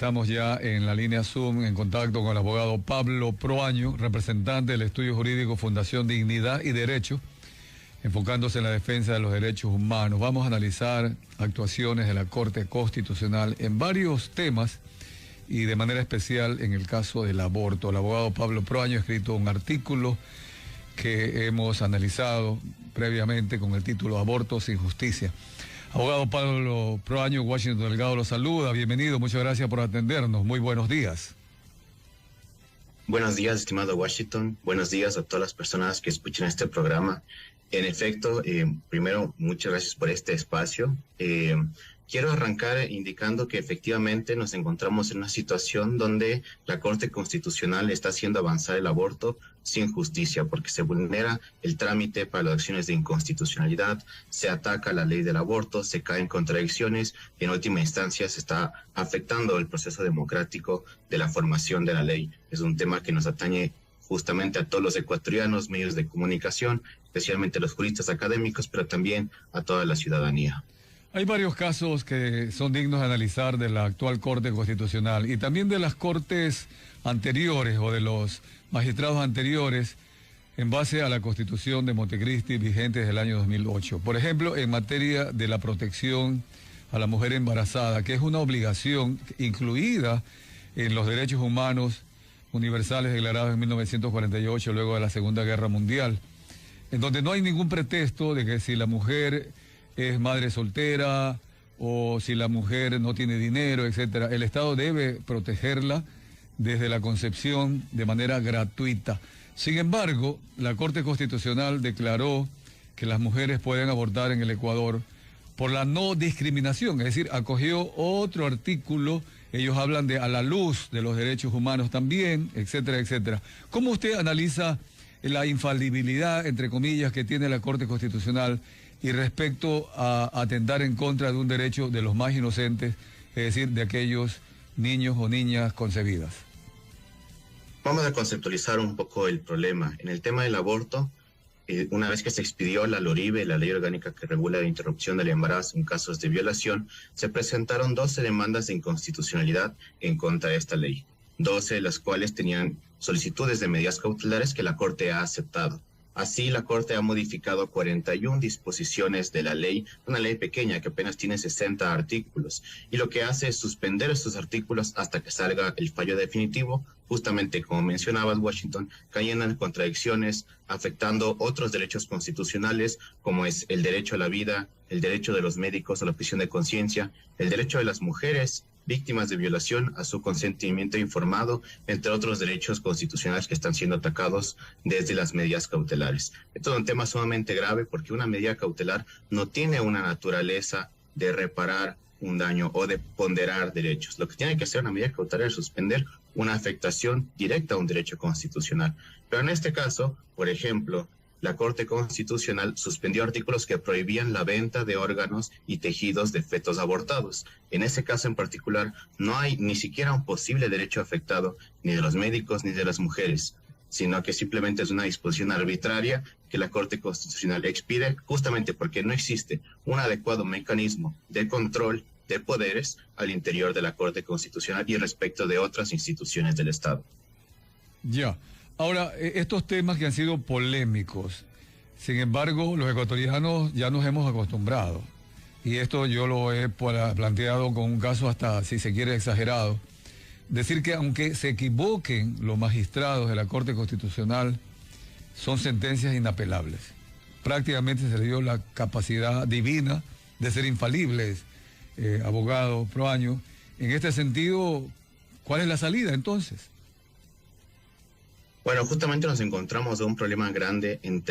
Estamos ya en la línea Zoom en contacto con el abogado Pablo Proaño, representante del estudio jurídico Fundación Dignidad y Derecho, enfocándose en la defensa de los derechos humanos. Vamos a analizar actuaciones de la Corte Constitucional en varios temas y de manera especial en el caso del aborto. El abogado Pablo Proaño ha escrito un artículo que hemos analizado previamente con el título Aborto sin justicia. Abogado Pablo Proaño, Washington Delgado lo saluda. Bienvenido, muchas gracias por atendernos. Muy buenos días. Buenos días, estimado Washington. Buenos días a todas las personas que escuchan este programa. En efecto, primero, muchas gracias por este espacio. Quiero arrancar indicando que efectivamente nos encontramos en una situación donde la Corte Constitucional está haciendo avanzar el aborto sin justicia, porque se vulnera el trámite para las acciones de inconstitucionalidad, se ataca la ley del aborto, se caen contradicciones y en última instancia se está afectando el proceso democrático de la formación de la ley. Es un tema que nos atañe justamente a todos los ecuatorianos, medios de comunicación, especialmente los juristas académicos, pero también a toda la ciudadanía. Hay varios casos que son dignos de analizar de la actual Corte Constitucional y también de las cortes anteriores o de los magistrados anteriores en base a la Constitución de Montecristi vigente desde el año 2008. Por ejemplo, en materia de la protección a la mujer embarazada, que es una obligación incluida en los derechos humanos universales declarados en 1948, luego de la Segunda Guerra Mundial, en donde no hay ningún pretexto de que si la mujer es madre soltera o si la mujer no tiene dinero, etcétera, el Estado debe protegerla desde la concepción de manera gratuita. Sin embargo, la Corte Constitucional declaró que las mujeres pueden abortar en el Ecuador por la no discriminación, es decir, acogió otro artículo. Ellos hablan de a la luz de los derechos humanos también, etcétera, etcétera. ¿Cómo usted analiza la infalibilidad, entre comillas, que tiene la Corte Constitucional y respecto a atentar en contra de un derecho de los más inocentes, es decir, de aquellos niños o niñas concebidas? Vamos a conceptualizar un poco el problema. En el tema del aborto, una vez que se expidió la LORIBE, la ley orgánica que regula la interrupción del embarazo en casos de violación, se presentaron 12 demandas de inconstitucionalidad en contra de esta ley, 12 de las cuales tenían solicitudes de medidas cautelares que la Corte ha aceptado. Así, la Corte ha modificado 41 disposiciones de la ley, una ley pequeña que apenas tiene 60 artículos, y lo que hace es suspender estos artículos hasta que salga el fallo definitivo, justamente como mencionabas, Washington, cayendo en contradicciones, afectando otros derechos constitucionales, como es el derecho a la vida, el derecho de los médicos a la objeción de conciencia, el derecho de las mujeres víctimas de violación a su consentimiento informado, entre otros derechos constitucionales que están siendo atacados desde las medidas cautelares. Esto es un tema sumamente grave porque una medida cautelar no tiene una naturaleza de reparar un daño o de ponderar derechos. Lo que tiene que hacer una medida cautelar es suspender una afectación directa a un derecho constitucional. Pero en este caso, por ejemplo, la Corte Constitucional suspendió artículos que prohibían la venta de órganos y tejidos de fetos abortados. En ese caso en particular, no hay ni siquiera un posible derecho afectado ni de los médicos ni de las mujeres, sino que simplemente es una disposición arbitraria que la Corte Constitucional expide justamente porque no existe un adecuado mecanismo de control de poderes al interior de la Corte Constitucional y respecto de otras instituciones del Estado. Ya. Ahora, estos temas que han sido polémicos, sin embargo, los ecuatorianos ya nos hemos acostumbrado. Y esto yo lo he planteado con un caso hasta, si se quiere, exagerado. Decir que aunque se equivoquen los magistrados de la Corte Constitucional, son sentencias inapelables. Prácticamente se le dio la capacidad divina de ser infalibles, abogado Proaño. En este sentido, ¿cuál es la salida entonces? Bueno, justamente nos encontramos en un problema grande en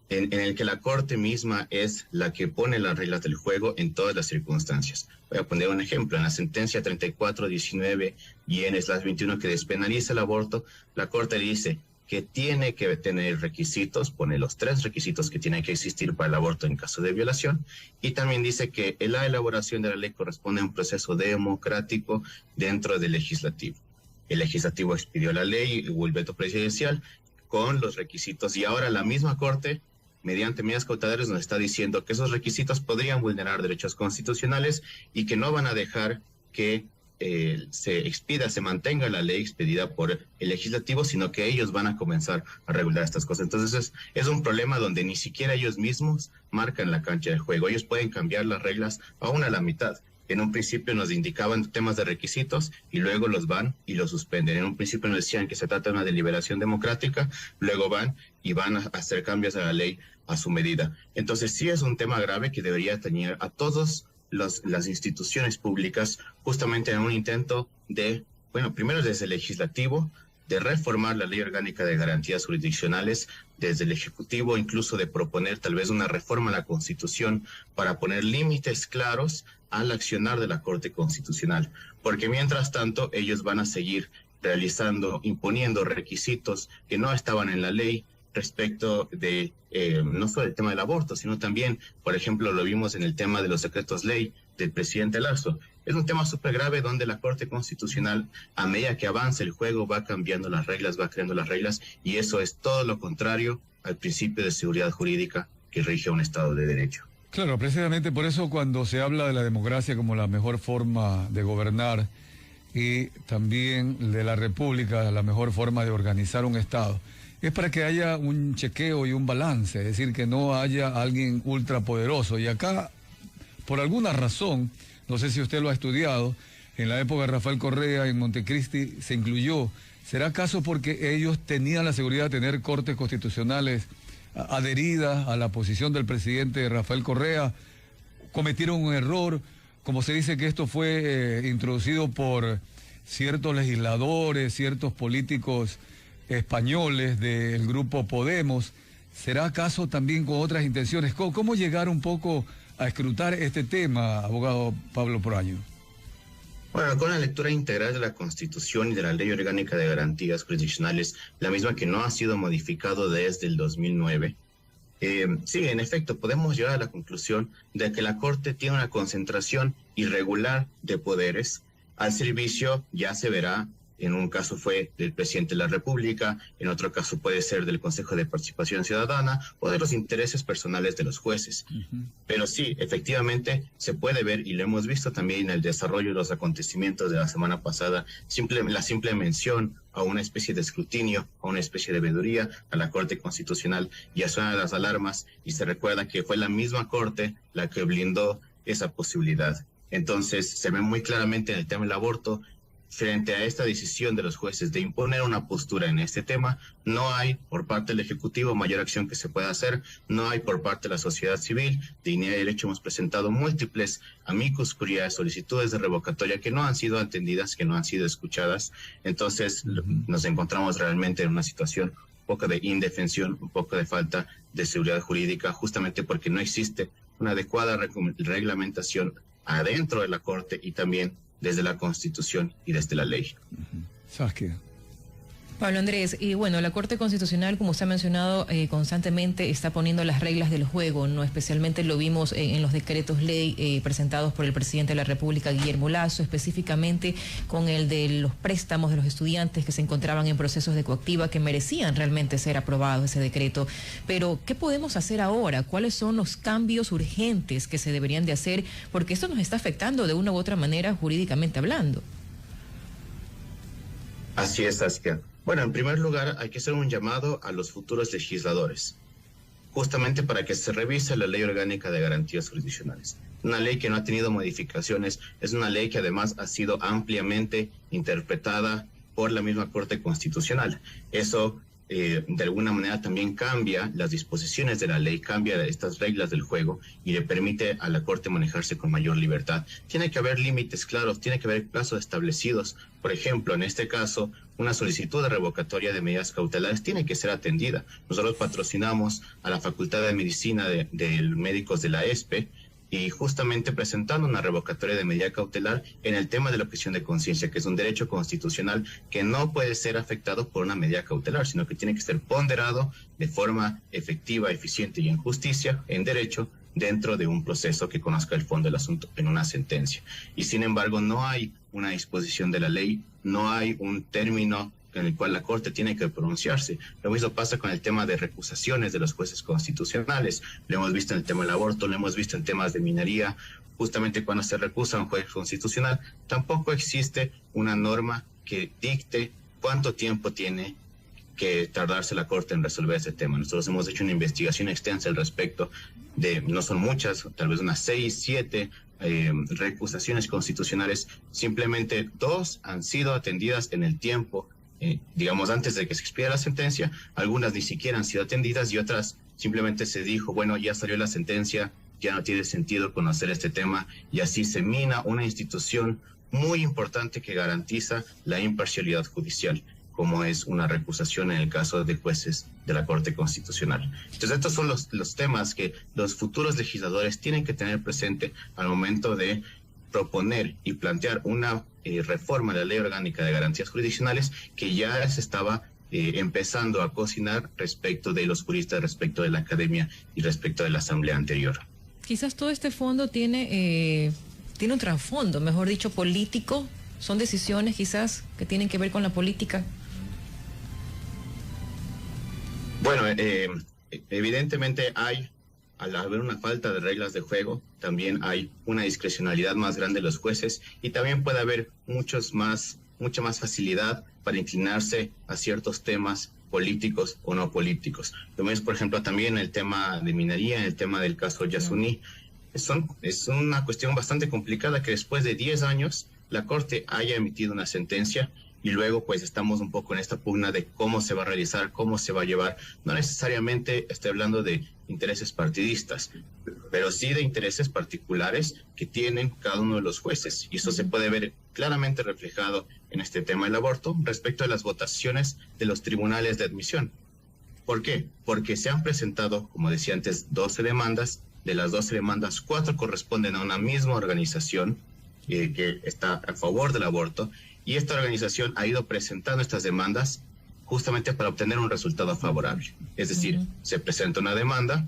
el que la Corte misma es la que pone las reglas del juego en todas las circunstancias. Voy a poner un ejemplo. En la sentencia 3419-21 que despenaliza el aborto, la Corte dice que tiene que tener requisitos, pone los 3 requisitos que tienen que existir para el aborto en caso de violación, y también dice que la elaboración de la ley corresponde a un proceso democrático dentro del legislativo. El legislativo expidió la ley, hubo el veto presidencial con los requisitos y ahora la misma Corte, mediante medidas cautelares, nos está diciendo que esos requisitos podrían vulnerar derechos constitucionales y que no van a dejar que se mantenga la ley expedida por el legislativo, sino que ellos van a comenzar a regular estas cosas. Entonces es un problema donde ni siquiera ellos mismos marcan la cancha de juego. Ellos pueden cambiar las reglas aún a la mitad. En un principio nos indicaban temas de requisitos y luego los van y los suspenden. En un principio nos decían que se trata de una deliberación democrática, luego van y van a hacer cambios a la ley a su medida. Entonces sí es un tema grave que debería tener a todas las instituciones públicas justamente en un intento de, bueno, primero desde el legislativo, de reformar la Ley Orgánica de Garantías Jurisdiccionales, desde el Ejecutivo, incluso de proponer tal vez una reforma a la Constitución para poner límites claros al accionar de la Corte Constitucional. Porque mientras tanto, ellos van a seguir imponiendo requisitos que no estaban en la ley respecto de no solo el tema del aborto, sino también, por ejemplo, lo vimos en el tema de los decretos ley del presidente Lazo. Es un tema súper grave donde la Corte Constitucional, a medida que avanza el juego, va cambiando las reglas, va creando las reglas, y eso es todo lo contrario al principio de seguridad jurídica que rige un Estado de Derecho. Claro, precisamente por eso cuando se habla de la democracia como la mejor forma de gobernar y también de la república, la mejor forma de organizar un Estado, es para que haya un chequeo y un balance, es decir, que no haya alguien ultrapoderoso. Y acá, por alguna razón, no sé si usted lo ha estudiado, en la época de Rafael Correa en Montecristi se incluyó. ¿Será acaso porque ellos tenían la seguridad de tener cortes constitucionales adheridas a la posición del presidente Rafael Correa? ¿Cometieron un error? Como se dice que esto fue introducido por ciertos legisladores, ciertos políticos españoles del grupo Podemos, ¿será acaso también con otras intenciones? ¿Cómo llegar un poco a escrutar este tema, abogado Pablo Proaño? Bueno, con la lectura integral de la Constitución y de la Ley Orgánica de Garantías Jurisdiccionales, la misma que no ha sido modificado desde el 2009, sí, en efecto, podemos llegar a la conclusión de que la Corte tiene una concentración irregular de poderes al servicio, ya se verá. En un caso fue del presidente de la República, en otro caso puede ser del Consejo de Participación Ciudadana o de los intereses personales de los jueces. Pero sí, efectivamente se puede ver, y lo hemos visto también en el desarrollo de los acontecimientos de la semana pasada, la simple mención a una especie de escrutinio, a una especie de veeduría a la Corte Constitucional, ya suenan las alarmas y se recuerda que fue la misma Corte la que blindó esa posibilidad. Entonces se ve muy claramente en el tema del aborto. Frente a esta decisión de los jueces de imponer una postura en este tema, no hay por parte del Ejecutivo mayor acción que se pueda hacer, no hay por parte de la sociedad civil. De Dignidad y Derecho hemos presentado múltiples amicus curiae, solicitudes de revocatoria que no han sido atendidas, que no han sido escuchadas. Entonces nos encontramos realmente en una situación un poco de indefensión, un poco de falta de seguridad jurídica, justamente porque no existe una adecuada reglamentación adentro de la Corte y también desde la Constitución y desde la ley. Saskia. Pablo Andrés, y bueno, la Corte Constitucional, como usted ha mencionado, constantemente está poniendo las reglas del juego, ¿no? Especialmente lo vimos en los decretos ley presentados por el presidente de la República, Guillermo Lasso, específicamente con el de los préstamos de los estudiantes que se encontraban en procesos de coactiva, que merecían realmente ser aprobados ese decreto. Pero, ¿qué podemos hacer ahora? ¿Cuáles son los cambios urgentes que se deberían de hacer? Porque esto nos está afectando de una u otra manera jurídicamente hablando. Así es, Saskia. Bueno, en primer lugar, hay que hacer un llamado a los futuros legisladores, justamente para que se revise la Ley Orgánica de Garantías Jurisdiccionales. Una ley que no ha tenido modificaciones, es una ley que además ha sido ampliamente interpretada por la misma Corte Constitucional. Eso, de alguna manera, también cambia las disposiciones de la ley, cambia estas reglas del juego y le permite a la Corte manejarse con mayor libertad. Tiene que haber límites claros, tiene que haber plazos establecidos. Por ejemplo, en este caso, una solicitud de revocatoria de medidas cautelares tiene que ser atendida. Nosotros patrocinamos a la Facultad de Medicina de Médicos de la ESPE y justamente presentando una revocatoria de medida cautelar en el tema de la objeción de conciencia, que es un derecho constitucional que no puede ser afectado por una medida cautelar, sino que tiene que ser ponderado de forma efectiva, eficiente y en justicia, en derecho, dentro de un proceso que conozca el fondo del asunto en una sentencia. Y sin embargo, no hay una disposición de la ley, no hay un término en el cual la Corte tiene que pronunciarse. Lo mismo pasa con el tema de recusaciones de los jueces constitucionales. Lo hemos visto en el tema del aborto, lo hemos visto en temas de minería. Justamente cuando se recusa a un juez constitucional, tampoco existe una norma que dicte cuánto tiempo tiene que tardarse la Corte en resolver ese tema. Nosotros hemos hecho una investigación extensa al respecto de, no son muchas, tal vez unas 6, 7 recusaciones constitucionales. Simplemente 2 han sido atendidas en el tiempo, digamos, antes de que se expida la sentencia. Algunas ni siquiera han sido atendidas y otras simplemente se dijo, bueno, ya salió la sentencia, ya no tiene sentido conocer este tema, y así se mina una institución muy importante que garantiza la imparcialidad judicial, como es una recusación en el caso de jueces de la Corte Constitucional. Entonces, estos son los temas que los futuros legisladores tienen que tener presente al momento de proponer y plantear una reforma de la Ley Orgánica de Garantías Jurisdiccionales que ya se estaba empezando a cocinar respecto de los juristas, respecto de la academia y respecto de la asamblea anterior. Quizás todo este fondo tiene un trasfondo, mejor dicho, político. Son decisiones quizás que tienen que ver con la política. Bueno, evidentemente al haber una falta de reglas de juego, también hay una discrecionalidad más grande de los jueces, y también puede haber mucha más facilidad para inclinarse a ciertos temas políticos o no políticos. Lo mismo, por ejemplo, también en el tema de minería, en el tema del caso Yasuní. Es una cuestión bastante complicada que después de 10 años la Corte haya emitido una sentencia y luego pues estamos un poco en esta pugna de cómo se va a realizar, cómo se va a llevar. No necesariamente estoy hablando de intereses partidistas, pero sí de intereses particulares que tienen cada uno de los jueces, y eso se puede ver claramente reflejado en este tema del aborto respecto a las votaciones de los tribunales de admisión. ¿Por qué? Porque se han presentado, como decía antes, 12 demandas. De las 12 demandas, 4 corresponden a una misma organización que está a favor del aborto, y esta organización ha ido presentando estas demandas justamente para obtener un resultado favorable. Es decir, se presenta una demanda,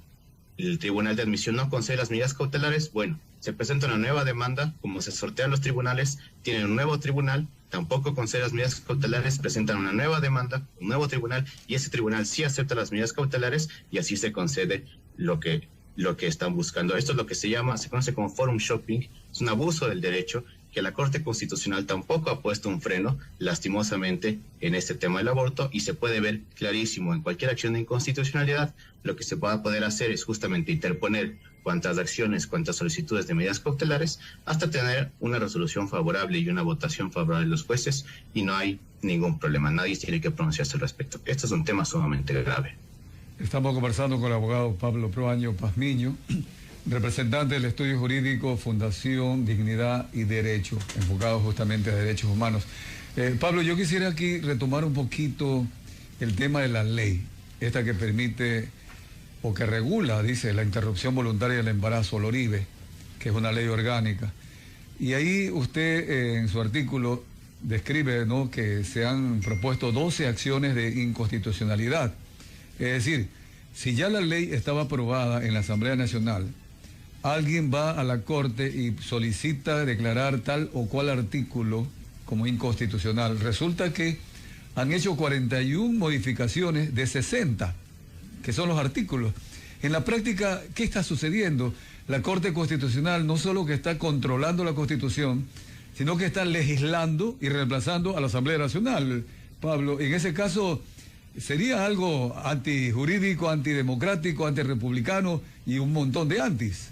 el tribunal de admisión no concede las medidas cautelares, bueno, se presenta una nueva demanda, como se sortean los tribunales, tienen un nuevo tribunal, tampoco concede las medidas cautelares, presentan una nueva demanda, un nuevo tribunal, y ese tribunal sí acepta las medidas cautelares, y así se concede lo que están buscando. Esto es lo que se conoce como forum shopping. Es un abuso del derecho que la Corte Constitucional tampoco ha puesto un freno, lastimosamente, en este tema del aborto, y se puede ver clarísimo en cualquier acción de inconstitucionalidad. Lo que se va a poder hacer es justamente interponer cuantas acciones, cuantas solicitudes de medidas cautelares, hasta tener una resolución favorable y una votación favorable de los jueces, y no hay ningún problema. Nadie tiene que pronunciarse al respecto. Este es un tema sumamente grave. Estamos conversando con el abogado Pablo Proaño Pazmiño, representante del estudio jurídico Fundación Dignidad y Derecho, enfocado justamente a derechos humanos. Pablo, yo quisiera aquí retomar un poquito el tema de la ley, esta que permite o que regula, dice, la interrupción voluntaria del embarazo, LORIBE, que es una ley orgánica. Y ahí usted en su artículo describe, ¿no?, que se han propuesto 12 acciones de inconstitucionalidad. Es decir, si ya la ley estaba aprobada en la Asamblea Nacional, alguien va a la Corte y solicita declarar tal o cual artículo como inconstitucional. Resulta que han hecho 41 modificaciones de 60, que son los artículos. En la práctica, ¿qué está sucediendo? La Corte Constitucional no solo que está controlando la Constitución, sino que está legislando y reemplazando a la Asamblea Nacional. Pablo, en ese caso, sería algo antijurídico, antidemocrático, antirrepublicano y un montón de antis.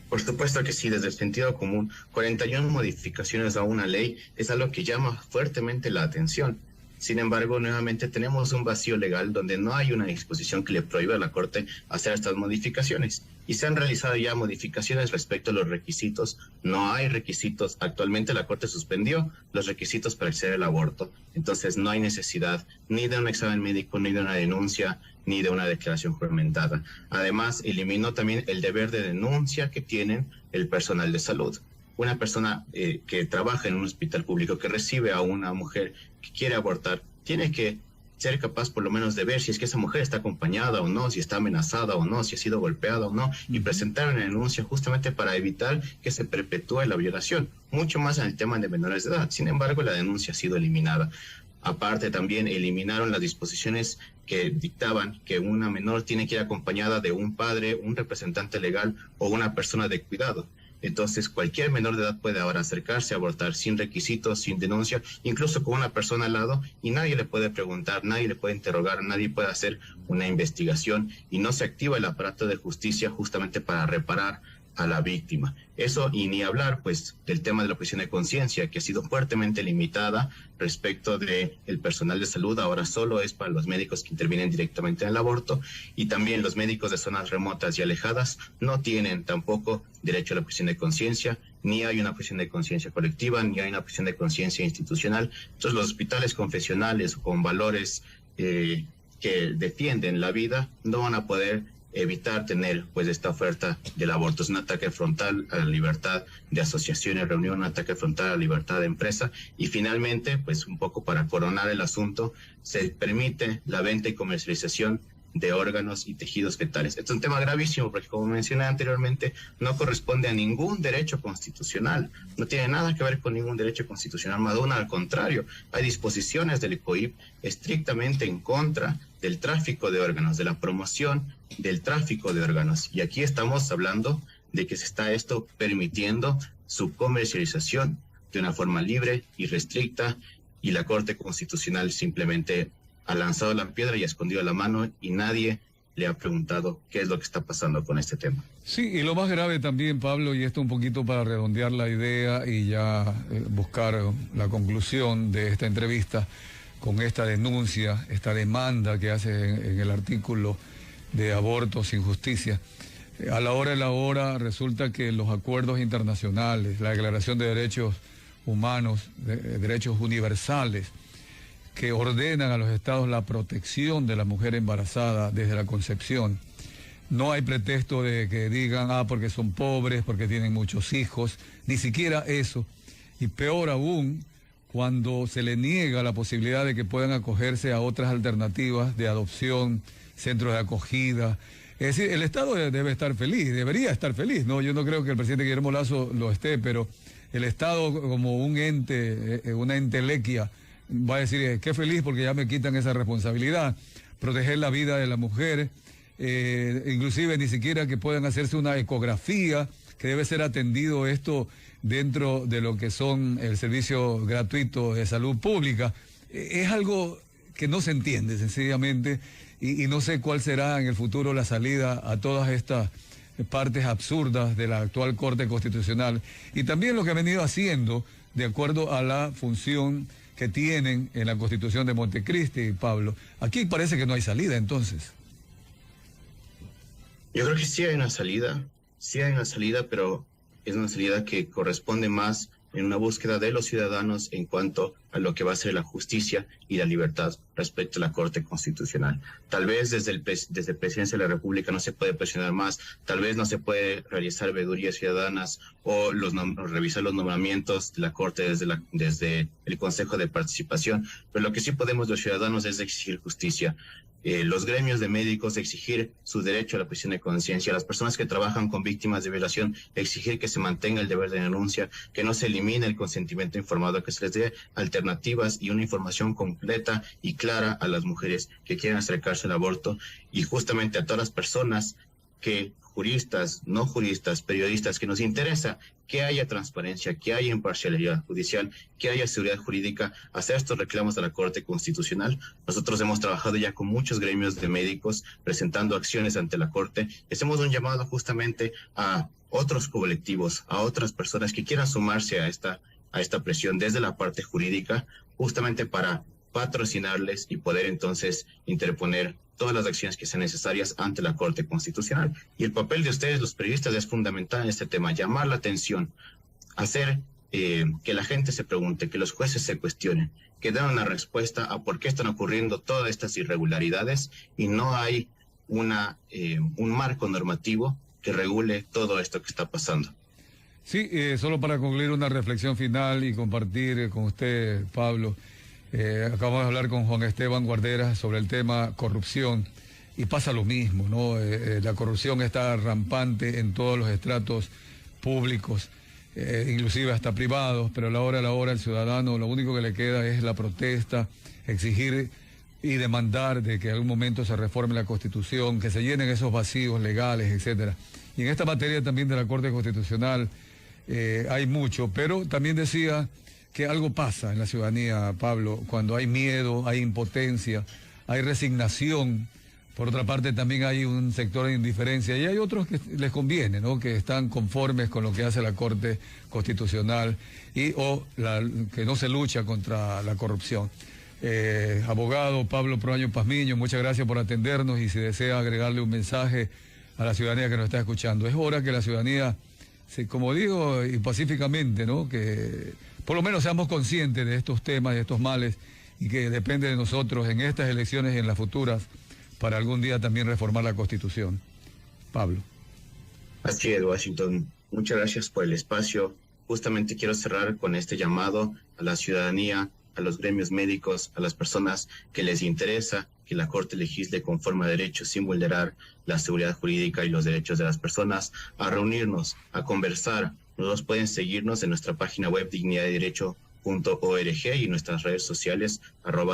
Por supuesto que sí, desde el sentido común, 41 modificaciones a una ley es algo que llama fuertemente la atención. Sin embargo, nuevamente tenemos un vacío legal donde no hay una disposición que le prohíba a la Corte hacer estas modificaciones. Y se han realizado ya modificaciones respecto a los requisitos. No hay requisitos. Actualmente la Corte suspendió los requisitos para acceder al aborto. Entonces no hay necesidad ni de un examen médico, ni de una denuncia, ni de una declaración juramentada. Además, eliminó también el deber de denuncia que tienen el personal de salud. Una persona que trabaja en un hospital público, que recibe a una mujer que quiere abortar, tiene que ser capaz por lo menos de ver si es que esa mujer está acompañada o no, si está amenazada o no, si ha sido golpeada o no, y presentar una denuncia justamente para evitar que se perpetúe la violación, mucho más en el tema de menores de edad. Sin embargo, la denuncia ha sido eliminada. Aparte, también eliminaron las disposiciones que dictaban que una menor tiene que ir acompañada de un padre, un representante legal o una persona de cuidado. Entonces, cualquier menor de edad puede ahora acercarse a abortar sin requisitos, sin denuncia, incluso con una persona al lado, y nadie le puede preguntar, nadie le puede interrogar, nadie puede hacer una investigación, y no se activa el aparato de justicia justamente para reparar a la víctima. Eso, y ni hablar pues del tema de la objeción de conciencia, que ha sido fuertemente limitada respecto de el personal de salud. Ahora solo es para los médicos que intervienen directamente en el aborto, y también los médicos de zonas remotas y alejadas no tienen tampoco derecho a la objeción de conciencia, ni hay una objeción de conciencia colectiva, ni hay una objeción de conciencia institucional. Entonces los hospitales confesionales con valores que defienden la vida no van a poder evitar tener pues esta oferta del aborto. Es un ataque frontal a la libertad de asociación y reunión, un ataque frontal a la libertad de empresa, y finalmente, pues un poco para coronar el asunto, se permite la venta y comercialización de órganos y tejidos fetales. Este es un tema gravísimo porque, como mencioné anteriormente, no corresponde a ningún derecho constitucional, no tiene nada que ver con ningún derecho constitucional, más aún al contrario, hay disposiciones del COIP estrictamente en contra del tráfico de órganos, de la promoción del tráfico de órganos, y aquí estamos hablando de que se está esto permitiendo su comercialización de una forma libre y restricta, y la Corte Constitucional simplemente ha lanzado la piedra y ha escondido la mano, y nadie le ha preguntado qué es lo que está pasando con este tema. Sí, y lo más grave también, Pablo, y esto un poquito para redondear la idea y ya buscar la conclusión de esta entrevista con esta denuncia, esta demanda que hace en el artículo de aborto sin justicia. A la hora de la hora resulta que los acuerdos internacionales, la Declaración de Derechos Humanos, de derechos universales, que ordenan a los estados la protección de la mujer embarazada desde la concepción. No hay pretexto de que digan, porque son pobres, porque tienen muchos hijos, ni siquiera eso. Y peor aún, cuando se le niega la posibilidad de que puedan acogerse a otras alternativas de adopción, centros de acogida. Es decir, el Estado debe estar feliz, debería estar feliz, ¿no? Yo no creo que el presidente Guillermo Lasso lo esté, pero el Estado, como un ente, una entelequia, va a decir, qué feliz porque ya me quitan esa responsabilidad, proteger la vida de la mujer, inclusive ni siquiera que puedan hacerse una ecografía, que debe ser atendido esto dentro de lo que son el servicio gratuito de salud pública. Es algo que no se entiende sencillamente, y no sé cuál será en el futuro la salida a todas estas partes absurdas de la actual Corte Constitucional, y también lo que ha venido haciendo de acuerdo a la función que tienen en la Constitución de Montecristi, Pablo. Aquí parece que no hay salida, entonces. Yo creo que sí hay una salida, pero es una salida que corresponde más en una búsqueda de los ciudadanos en cuanto a lo que va a ser la justicia y la libertad respecto a la Corte Constitucional. Tal vez desde Presidencia de la República no se puede presionar más, tal vez no se puede realizar veedurías ciudadanas o revisar los nombramientos de la Corte desde el Consejo de Participación, pero lo que sí podemos los ciudadanos es exigir justicia. Los gremios de médicos exigir su derecho a la objeción de conciencia, las personas que trabajan con víctimas de violación exigir que se mantenga el deber de denuncia, que no se elimine el consentimiento informado, que se les dé alternativas y una información completa y clara a las mujeres que quieren acercarse al aborto, y justamente a todas las personas que, juristas, no juristas, periodistas, que nos interesa que haya transparencia, que haya imparcialidad judicial, que haya seguridad jurídica, hacer estos reclamos a la Corte Constitucional. Nosotros hemos trabajado ya con muchos gremios de médicos presentando acciones ante la Corte. Hacemos un llamado justamente a otros colectivos, a otras personas que quieran sumarse a esta presión desde la parte jurídica, justamente para patrocinarles y poder entonces interponer todas las acciones que sean necesarias ante la Corte Constitucional. Y el papel de ustedes, los periodistas, es fundamental en este tema, llamar la atención, hacer que la gente se pregunte, que los jueces se cuestionen, que den una respuesta a por qué están ocurriendo todas estas irregularidades y no hay un marco normativo que regule todo esto que está pasando. Sí, solo para concluir una reflexión final y compartir con usted, Pablo. Acabamos de hablar con Juan Esteban Guarderas sobre el tema corrupción y pasa lo mismo, ¿no? La corrupción está rampante en todos los estratos públicos, inclusive hasta privados, pero a la hora el ciudadano lo único que le queda es la protesta, exigir y demandar de que en algún momento se reforme la Constitución, que se llenen esos vacíos legales, etcétera. Y en esta materia también de la Corte Constitucional hay mucho, pero también decía que algo pasa en la ciudadanía, Pablo, cuando hay miedo, hay impotencia, hay resignación. Por otra parte, también hay un sector de indiferencia y hay otros que les conviene, ¿no? Que están conformes con lo que hace la Corte Constitucional que no se lucha contra la corrupción. Abogado Pablo Proaño Pazmiño, muchas gracias por atendernos y si desea agregarle un mensaje a la ciudadanía que nos está escuchando. Es hora que la ciudadanía, como digo, y pacíficamente, ¿no? Que por lo menos seamos conscientes de estos temas, de estos males y que depende de nosotros en estas elecciones y en las futuras para algún día también reformar la Constitución. Pablo. Así es, Washington. Muchas gracias por el espacio. Justamente quiero cerrar con este llamado a la ciudadanía, a los gremios médicos, a las personas que les interesa que la Corte legisle conforme a derecho sin vulnerar la seguridad jurídica y los derechos de las personas, a reunirnos, a conversar. Todos pueden seguirnos en nuestra página web dignidadyderecho.org y nuestras redes sociales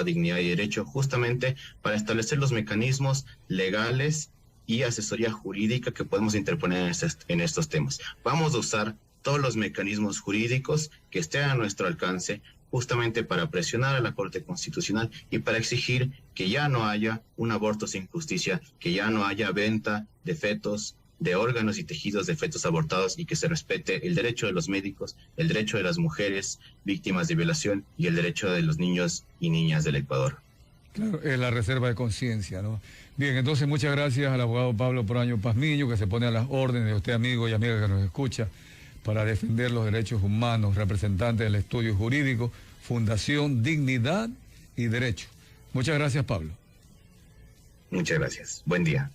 @dignidad y derecho, justamente para establecer los mecanismos legales y asesoría jurídica que podemos interponer en estos temas. Vamos a usar todos los mecanismos jurídicos que estén a nuestro alcance justamente para presionar a la Corte Constitucional y para exigir que ya no haya un aborto sin justicia, que ya no haya venta de fetos, de órganos y tejidos de fetos abortados y que se respete el derecho de los médicos, el derecho de las mujeres víctimas de violación y el derecho de los niños y niñas del Ecuador. Claro, es la reserva de conciencia, ¿no? Bien, entonces muchas gracias al abogado Pablo Proaño Pazmiño, que se pone a las órdenes de usted, amigo y amiga que nos escucha, para defender los derechos humanos, representante del estudio jurídico, Fundación Dignidad y Derecho. Muchas gracias, Pablo. Muchas gracias. Buen día.